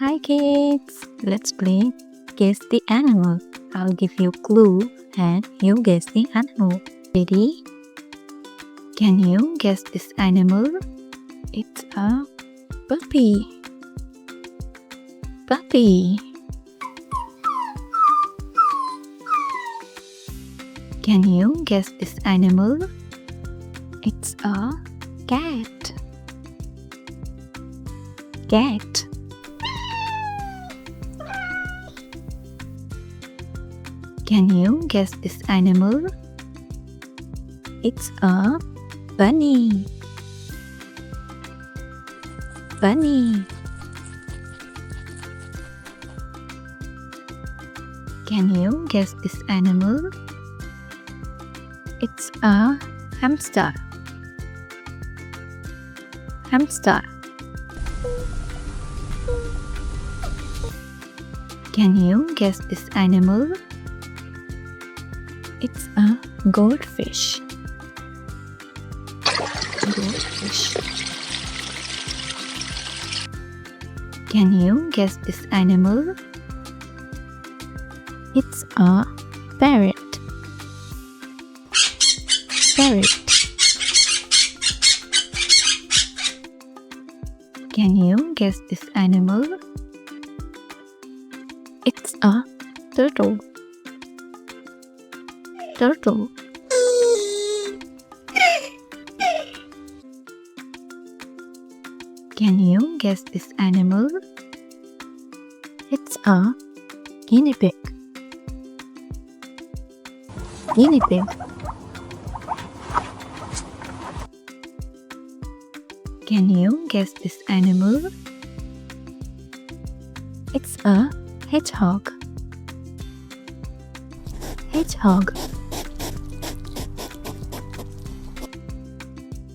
Hi kids, let's play Guess the Animal. I'll give you clue and you guess the animal. Ready? Can you guess this animal? It's a puppy. Puppy. Can you guess this animal? It's a cat. Cat. Can you guess this animal? It's a bunny. Bunny. Can you guess this animal? It's a hamster. Hamster. Can you guess this animal? It's a goldfish. Goldfish. Can you guess this animal? It's a parrot. Parrot. Can you guess this animal? It's a turtle. Turtle. Can you guess this animal? It's a guinea pig. Guinea pig. Can you guess this animal? It's a hedgehog. Hedgehog.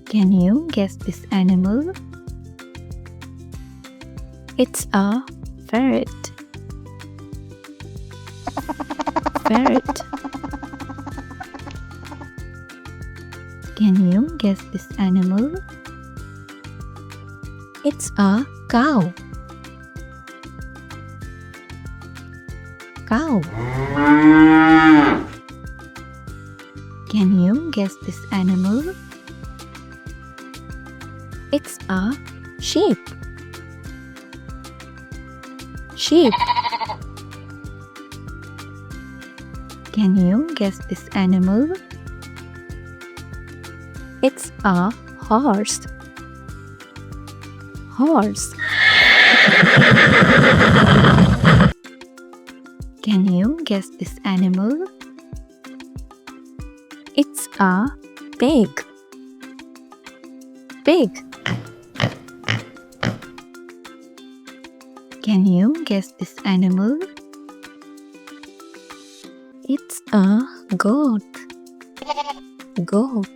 Can you guess this animal? It's a ferret. Ferret. Can you guess this animal? It's a cow. Cow. Can you guess this animal? It's a sheep. Sheep. Can you guess this animal? It's a horse. Horse. Can you guess this animal? It's a pig. Pig. Can you guess this animal? It's a goat. Goat.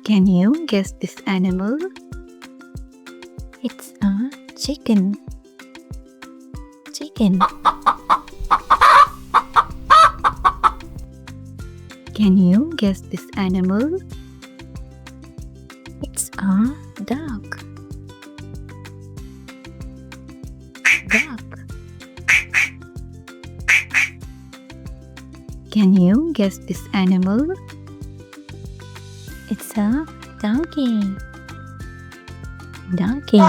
Can you guess this animal? It's a chicken. Chicken. Can you guess this animal? It's a duck. Duck. Can you guess this animal? It's a donkey. Donkey.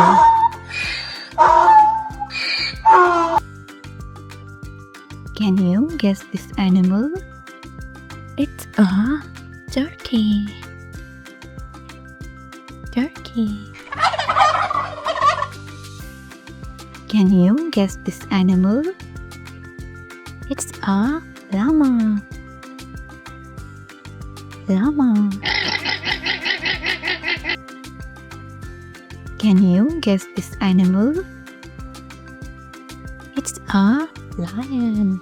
Can you guess this animal? It's a turkey. Turkey. Can you guess this animal? It's a llama. Llama. Can you guess this animal? It's a lion.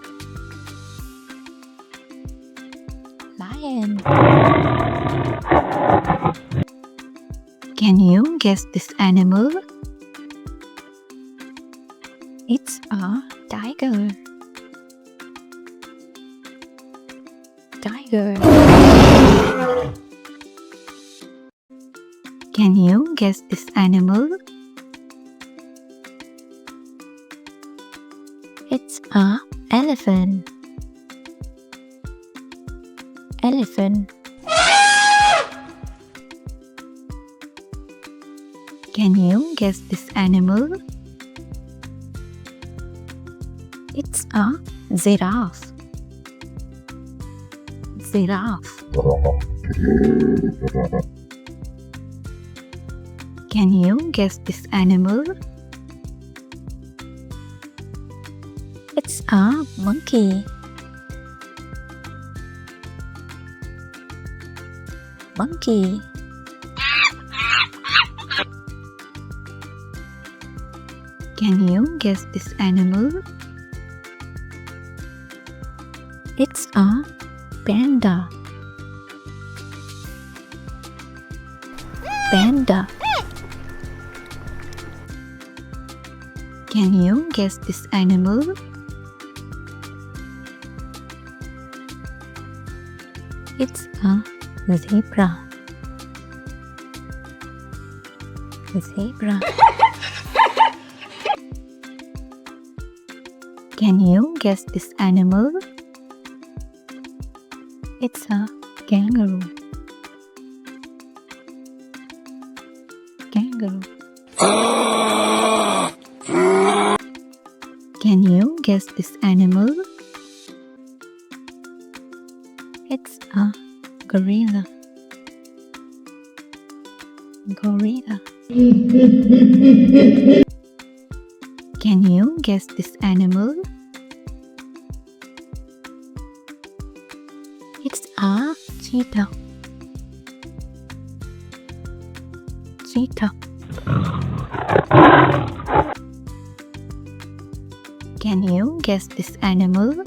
Lion. Can you guess this animal? It's a tiger. Tiger. Can you guess this animal? It's a elephant. Elephant. Can you guess this animal? It's a giraffe. Giraffe. Can you guess this animal? It's a monkey. Monkey. Can you guess this animal? It's a panda. Panda. Can you guess this animal? It's a zebra. Zebra. Can you guess this animal? It's a kangaroo. Kangaroo. Can you guess this animal? It's a gorilla. Gorilla. Can you guess this animal? It's a cheetah. Cheetah. Can you guess this animal?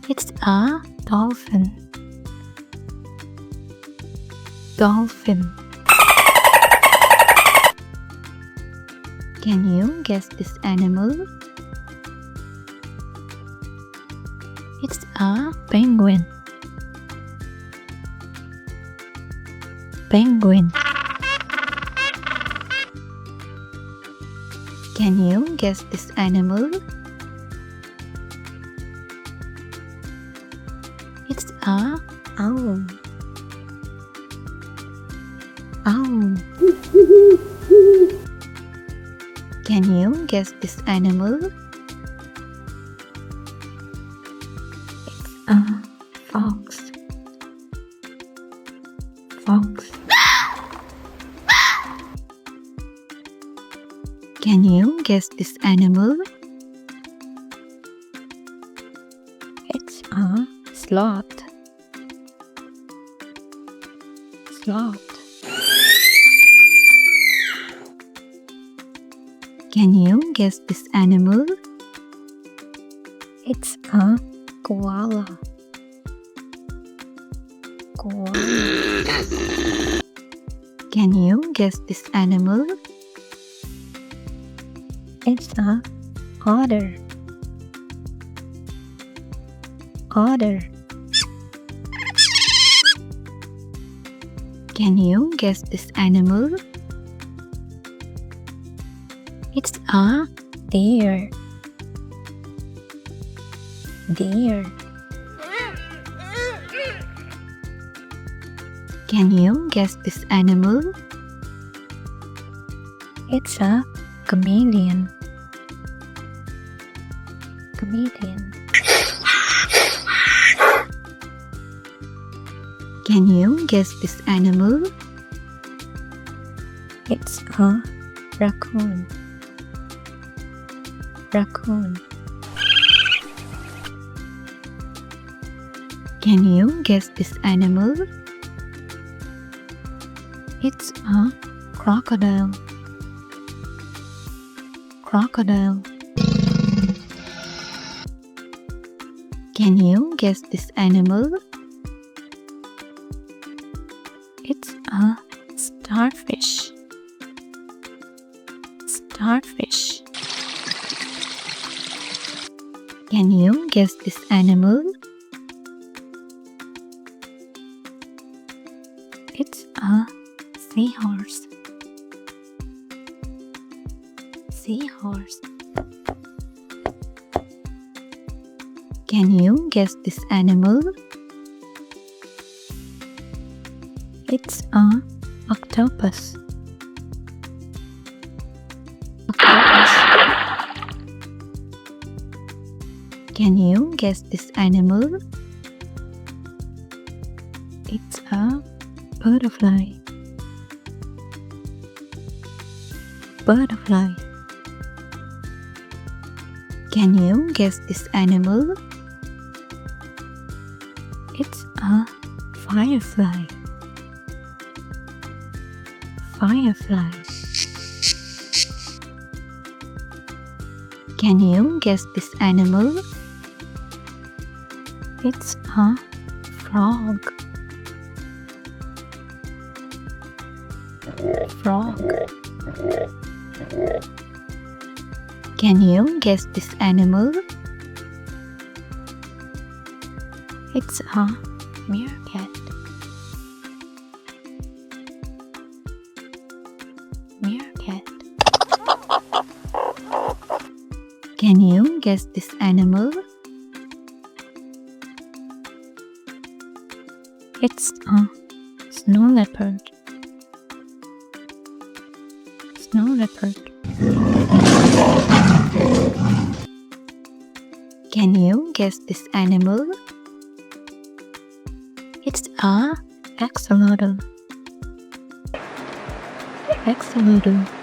It's a dolphin. Dolphin. Can you guess this animal? It's a penguin. Penguin. Can you guess this animal? It's a owl. Owl. Can you guess this animal? It's a fox. Fox. Can you guess this animal? It's a sloth. Sloth. Can you guess this animal? It's a koala. Koala. Can you guess this animal? It's a otter. Otter. Can you guess this animal? It's a deer. Deer. Can you guess this animal? It's a chameleon. Chameleon. Can you guess this animal? It's a raccoon. Raccoon. Can you guess this animal? It's a crocodile. Crocodile. Can you guess this animal? It's a starfish. Starfish. Can you guess this animal? It's a seahorse. Seahorse. Can you guess this animal? It's a octopus. Octopus. Can you guess this animal? It's a butterfly. Butterfly. Can you guess this animal? It's a firefly. Firefly. Can you guess this animal? It's a frog. Frog. Can you guess this animal? It's a meerkat. Meerkat. Can you guess this animal? It's a snow leopard. Snow leopard. Can you guess this animal? It's a axolotl. Axolotl.